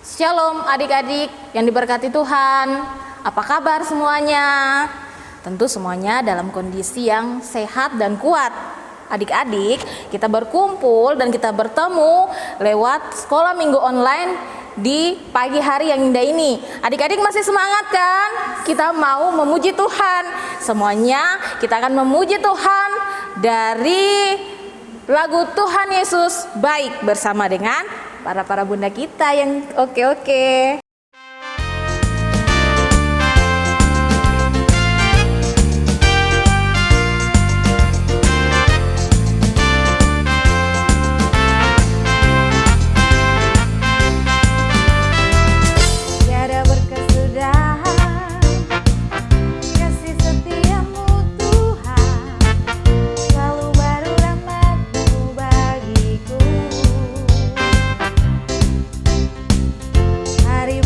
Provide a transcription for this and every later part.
Shalom adik-adik yang diberkati Tuhan. Apa kabar semuanya? Tentu semuanya dalam kondisi yang sehat dan kuat. Adik-adik, kita berkumpul dan kita bertemu lewat sekolah minggu online di pagi hari yang indah ini. Adik-adik masih semangat kan? Kita mau memuji Tuhan. Semuanya kita akan memuji Tuhan dari lagu Tuhan Yesus Baik bersama dengan para bunda kita yang oke. Hari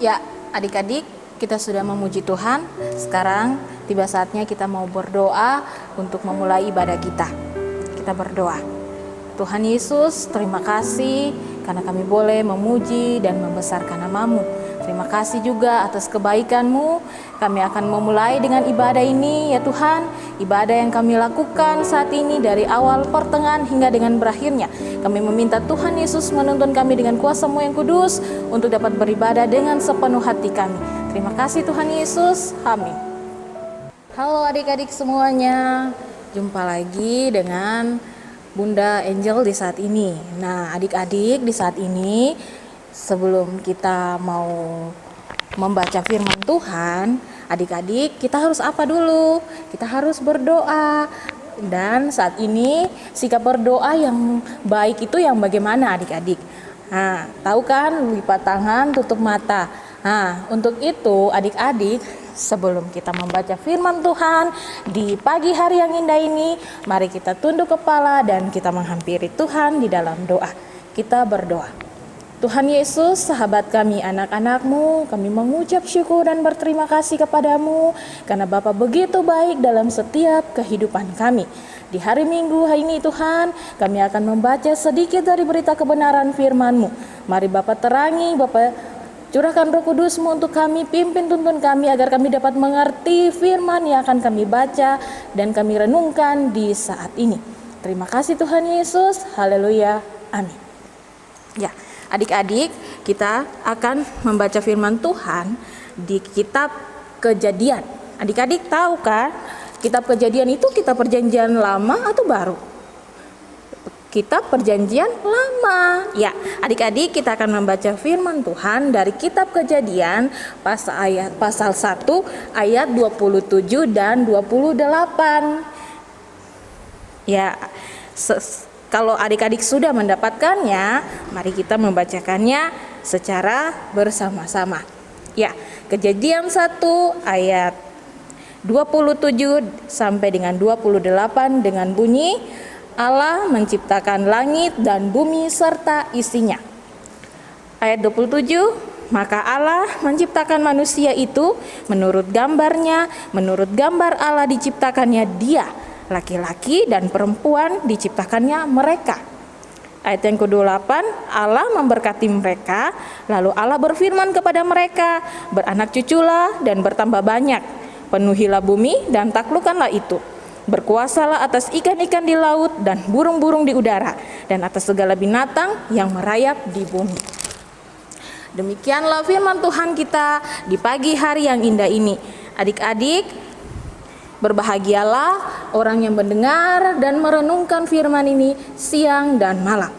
Ya, adik-adik, kita sudah memuji Tuhan. Sekarang tiba saatnya kita mau berdoa untuk memulai ibadah kita. Kita berdoa. Tuhan Yesus, terima kasih karena kami boleh memuji dan membesarkan nama-Mu. Terima kasih juga atas kebaikan-Mu. Kami akan memulai dengan ibadah ini ya Tuhan. Ibadah yang kami lakukan saat ini dari awal, pertengahan hingga dengan berakhirnya. Kami meminta Tuhan Yesus menuntun kami dengan kuasa-Mu yang kudus untuk dapat beribadah dengan sepenuh hati kami. Terima kasih Tuhan Yesus. Amin. Halo adik-adik semuanya. Jumpa lagi dengan Bunda Angel di saat ini. Nah, adik-adik di saat ini sebelum kita mau membaca firman Tuhan, adik-adik kita harus apa dulu? Kita harus berdoa. Dan saat ini sikap berdoa yang baik itu yang bagaimana adik-adik? Nah, tahu kan, lipat tangan, tutup mata. Nah, untuk itu adik-adik sebelum kita membaca firman Tuhan di pagi hari yang indah ini, mari kita tunduk kepala dan kita menghampiri Tuhan di dalam doa. Kita berdoa. Tuhan Yesus, sahabat kami, anak-anak-Mu, kami mengucap syukur dan berterima kasih kepadamu karena Bapa begitu baik dalam setiap kehidupan kami. Di hari Minggu hari ini Tuhan, kami akan membaca sedikit dari berita kebenaran firman-Mu. Mari Bapa terangi, Bapa curahkan Roh Kudus-Mu untuk kami, pimpin tuntun kami agar kami dapat mengerti firman yang akan kami baca dan kami renungkan di saat ini. Terima kasih Tuhan Yesus, haleluya, amin. Ya, adik-adik, kita akan membaca firman Tuhan di kitab Kejadian. Adik-adik tahu kan, kitab Kejadian itu kitab perjanjian lama atau baru? Kitab perjanjian lama. Ya, adik-adik kita akan membaca firman Tuhan dari kitab Kejadian pasal 1 ayat 27 dan 28. Ya, kalau adik-adik sudah mendapatkannya, mari kita membacakannya secara bersama-sama. Ya, Kejadian 1 ayat 27 sampai dengan 28 dengan bunyi, Allah menciptakan langit dan bumi serta isinya. Ayat 27, maka Allah menciptakan manusia itu menurut gambarnya, menurut gambar Allah diciptakannya dia, laki-laki dan perempuan diciptakannya mereka. Ayat yang ke-28, Allah memberkati mereka, lalu Allah berfirman kepada mereka, beranak cuculah dan bertambah banyak, penuhilah bumi dan taklukkanlah itu. Berkuasalah atas ikan-ikan di laut dan burung-burung di udara dan atas segala binatang yang merayap di bumi. Demikianlah firman Tuhan kita di pagi hari yang indah ini. Adik-adik, berbahagialah orang yang mendengar dan merenungkan firman ini siang dan malam.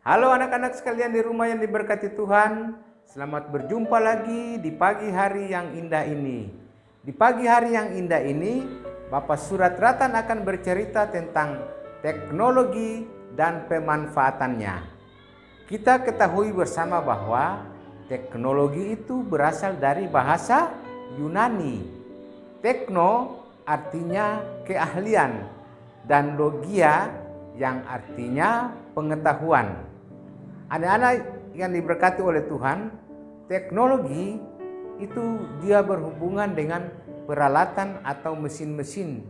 Halo anak-anak sekalian di rumah yang diberkati Tuhan. Selamat berjumpa lagi di pagi hari yang indah ini. Di pagi hari yang indah ini, Bapak Surat Ratan akan bercerita tentang teknologi dan pemanfaatannya. Kita ketahui bersama bahwa teknologi itu berasal dari bahasa Yunani. Tekno artinya keahlian dan logia yang artinya pengetahuan. Anak-anak yang diberkati oleh Tuhan, teknologi itu dia berhubungan dengan peralatan atau mesin-mesin.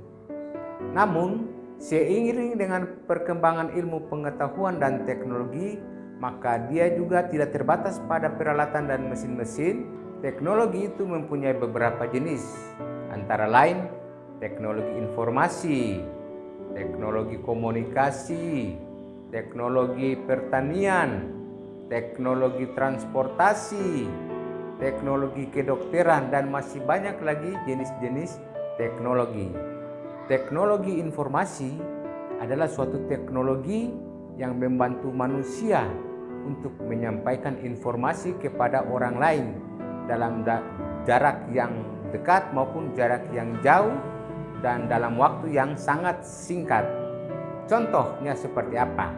Namun, seiring dengan perkembangan ilmu pengetahuan dan teknologi, maka dia juga tidak terbatas pada peralatan dan mesin-mesin. Teknologi itu mempunyai beberapa jenis, antara lain teknologi informasi, teknologi komunikasi, teknologi pertanian, teknologi transportasi, teknologi kedokteran, dan masih banyak lagi jenis-jenis teknologi. Teknologi informasi adalah suatu teknologi yang membantu manusia untuk menyampaikan informasi kepada orang lain dalam jarak yang dekat maupun jarak yang jauh dan dalam waktu yang sangat singkat. Contohnya seperti apa?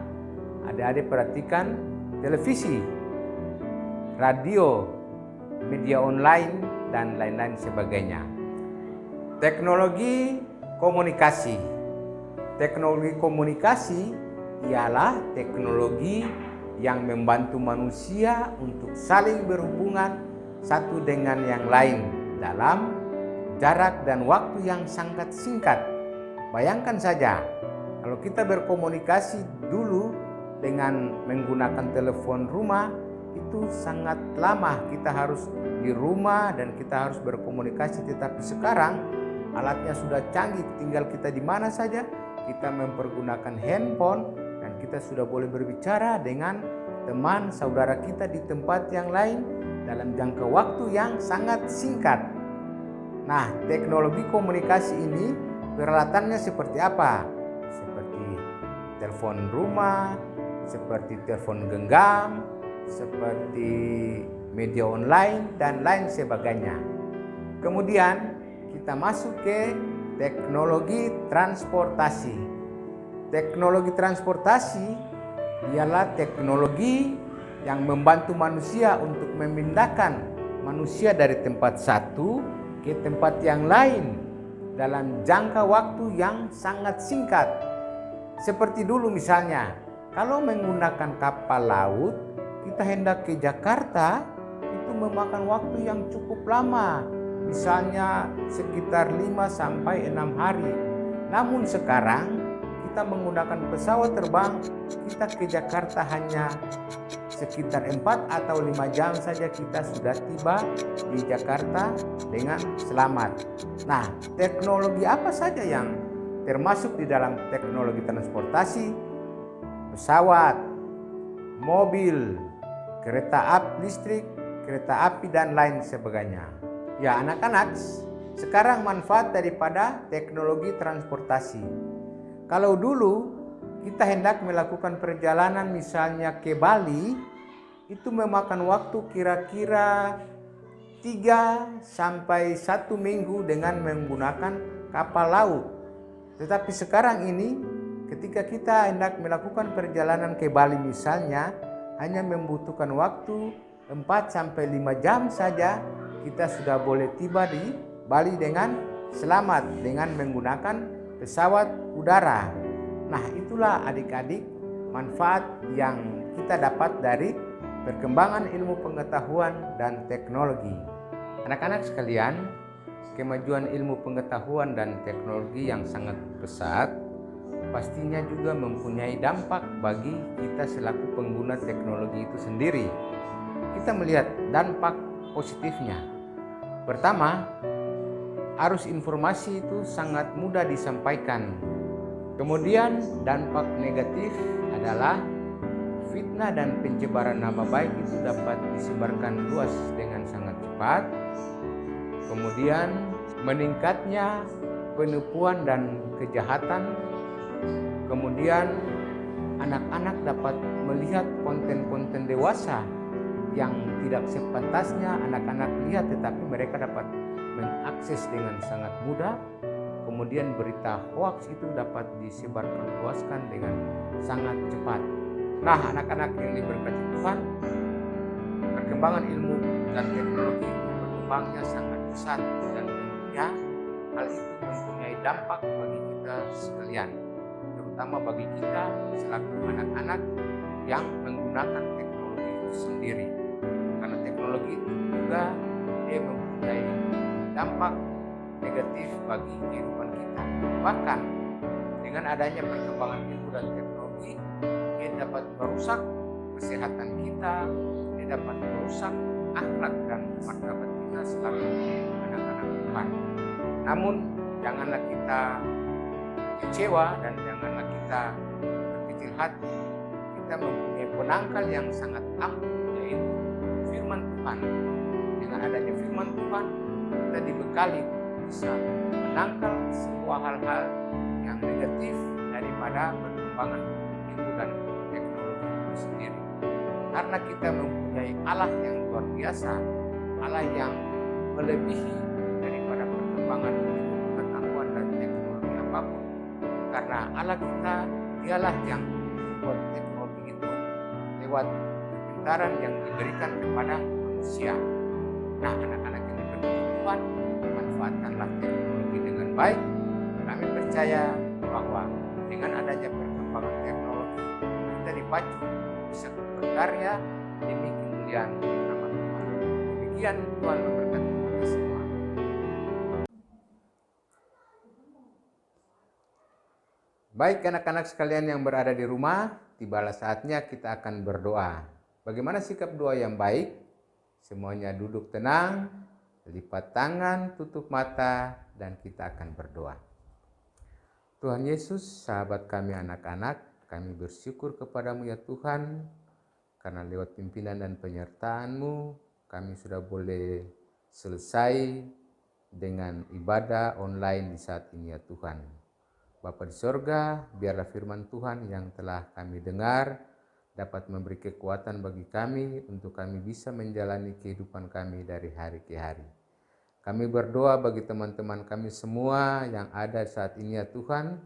Adik-adik perhatikan televisi, radio, media online, dan lain-lain sebagainya. Teknologi komunikasi. Teknologi komunikasi ialah teknologi yang membantu manusia untuk saling berhubungan satu dengan yang lain dalam jarak dan waktu yang sangat singkat. Bayangkan saja, kalau kita berkomunikasi dulu dengan menggunakan telepon rumah, itu sangat lama, kita harus di rumah dan kita harus berkomunikasi. Tetapi sekarang alatnya sudah canggih, tinggal kita di mana saja, kita mempergunakan handphone dan kita sudah boleh berbicara dengan teman saudara kita di tempat yang lain dalam jangka waktu yang sangat singkat. Nah, teknologi komunikasi ini peralatannya seperti apa? Seperti telepon rumah, seperti telepon genggam, seperti media online dan lain sebagainya. Kemudian kita masuk ke teknologi transportasi. Teknologi transportasi ialah teknologi yang membantu manusia untuk memindahkan manusia dari tempat satu ke tempat yang lain dalam jangka waktu yang sangat singkat. Seperti dulu misalnya, kalau menggunakan kapal laut, kita hendak ke Jakarta, itu memakan waktu yang cukup lama. Misalnya sekitar 5 sampai 6 hari. Namun sekarang kita menggunakan pesawat terbang, kita ke Jakarta hanya sekitar 4 atau 5 jam saja kita sudah tiba di Jakarta dengan selamat. Nah, teknologi apa saja yang termasuk di dalam teknologi transportasi? Pesawat, mobil, kereta api listrik, kereta api dan lain sebagainya. Ya anak-anak, sekarang manfaat daripada teknologi transportasi. Kalau dulu kita hendak melakukan perjalanan misalnya ke Bali, itu memakan waktu kira-kira 3 sampai 1 minggu dengan menggunakan kapal laut. Tetapi sekarang ini ketika kita hendak melakukan perjalanan ke Bali misalnya, hanya membutuhkan waktu 4 sampai 5 jam saja kita sudah boleh tiba di Bali dengan selamat dengan menggunakan pesawat udara. Nah, itulah adik-adik manfaat yang kita dapat dari perkembangan ilmu pengetahuan dan teknologi. Anak-anak sekalian, kemajuan ilmu pengetahuan dan teknologi yang sangat pesat pastinya juga mempunyai dampak bagi kita selaku pengguna teknologi itu sendiri. Kita melihat dampak positifnya. Pertama, arus informasi itu sangat mudah disampaikan. Kemudian dampak negatif adalah fitnah dan pencemaran nama baik itu dapat disebarkan luas dengan sangat cepat. Kemudian meningkatnya penipuan dan kejahatan. Kemudian anak-anak dapat melihat konten-konten dewasa yang tidak sepantasnya anak-anak lihat, tetapi mereka dapat mengakses dengan sangat mudah. Kemudian berita hoaks itu dapat disebarkan luaskan dengan sangat cepat. Nah, anak-anak yang diberkati Tuhan, perkembangan ilmu dan teknologi itu berkembangnya sangat pesat dan tentunya hal itu mempunyai dampak bagi kita sekalian, terutama bagi kita selaku anak-anak yang menggunakan teknologi itu sendiri. Karena teknologi itu juga dia mempunyai dampak negatif bagi kehidupan kita. Bahkan dengan adanya perkembangan ilmu dan teknologi, dia dapat merusak kesehatan kita, dia dapat merusak akhlak dan martabat kita selaku anak-anak Tuhan. Namun janganlah kita kecewa dan janganlah kita berkecil hati. Kita mempunyai penangkal yang sangat ampuh, yaitu firman Tuhan. Dengan adanya firman Tuhan, kita dibekali bisa menangkal semua hal-hal yang negatif daripada perkembangan ilmu dan teknologi itu sendiri. Karena kita mempunyai Allah yang luar biasa, Allah yang melebihi daripada perkembangan ilmu pengetahuan dan teknologi apapun. Karena Allah kita, dialah yang membuat teknologi itu lewat kepintaran yang diberikan kepada manusia. Nah, anak-anak yang diberkati Tuhan, manfaatkanlah teknologi dengan baik. Kami percaya bahwa dengan adanya perkembangan teknologi, kita dipacu bisa berkarya demi kemuliaan nama Tuhan. Demikian Tuhan memberkati kita semua. Baik anak-anak sekalian yang berada di rumah, tibalah saatnya kita akan berdoa. Bagaimana sikap doa yang baik? Semuanya duduk tenang, lipat tangan, tutup mata, dan kita akan berdoa. Tuhan Yesus, sahabat kami anak-anak, kami bersyukur kepadamu ya Tuhan, karena lewat pimpinan dan penyertaan-Mu, kami sudah boleh selesai dengan ibadah online di saat ini ya Tuhan. Bapa di sorga, biarlah firman Tuhan yang telah kami dengar dapat memberi kekuatan bagi kami untuk kami bisa menjalani kehidupan kami dari hari ke hari. Kami berdoa bagi teman-teman kami semua yang ada saat ini ya Tuhan,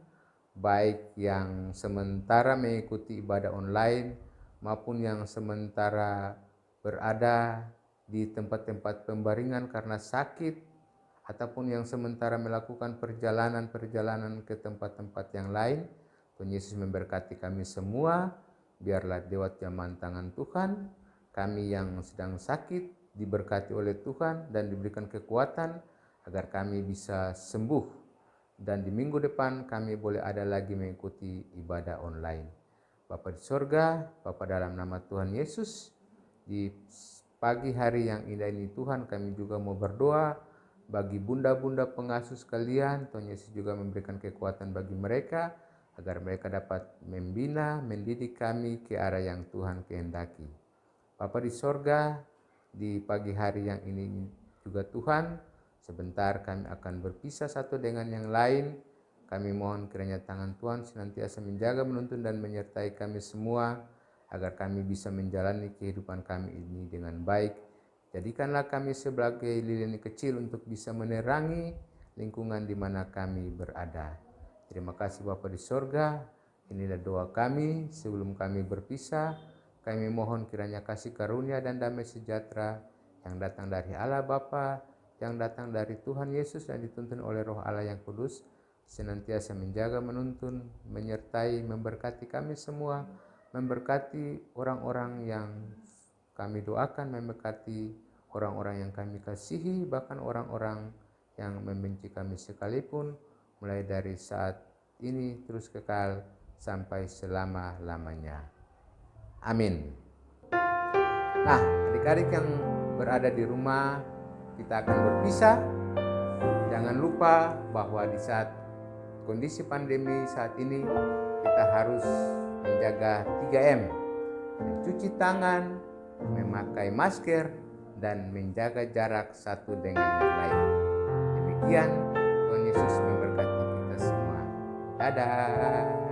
baik yang sementara mengikuti ibadah online maupun yang sementara berada di tempat-tempat pembaringan karena sakit, ataupun yang sementara melakukan perjalanan-perjalanan ke tempat-tempat yang lain. Tuhan Yesus memberkati kami semua. Biarlah lewat jamahan tangan Tuhan, kami yang sedang sakit diberkati oleh Tuhan dan diberikan kekuatan agar kami bisa sembuh. Dan di minggu depan kami boleh ada lagi mengikuti ibadah online. Bapa di sorga, Bapa dalam nama Tuhan Yesus, di pagi hari yang indah ini Tuhan, kami juga mau berdoa bagi bunda-bunda pengasuh sekalian. Tuhan Yesus juga memberikan kekuatan bagi mereka agar mereka dapat membina, mendidik kami ke arah yang Tuhan kehendaki. Bapa di sorga, di pagi hari yang ini juga Tuhan, sebentar kami akan berpisah satu dengan yang lain. Kami mohon kiranya tangan Tuhan senantiasa menjaga, menuntun dan menyertai kami semua agar kami bisa menjalani kehidupan kami ini dengan baik. Jadikanlah kami sebagai lilin kecil untuk bisa menerangi lingkungan di mana kami berada. Terima kasih Bapa di sorga, inilah doa kami sebelum kami berpisah. Kami mohon kiranya kasih karunia dan damai sejahtera yang datang dari Allah Bapa, yang datang dari Tuhan Yesus dan dituntun oleh Roh Allah yang kudus, senantiasa menjaga, menuntun, menyertai, memberkati kami semua, memberkati orang-orang yang kami doakan, memberkati orang-orang yang kami kasihi, bahkan orang-orang yang membenci kami sekalipun, mulai dari saat ini terus kekal sampai selama-lamanya. Amin. Nah, adik-adik yang berada di rumah, kita akan berpisah. Jangan lupa bahwa di saat kondisi pandemi saat ini, kita harus menjaga 3M, mencuci tangan, memakai masker, dan menjaga jarak satu dengan yang lain. Demikian, Tuhan Yesus memberkati kita semua. Dadah.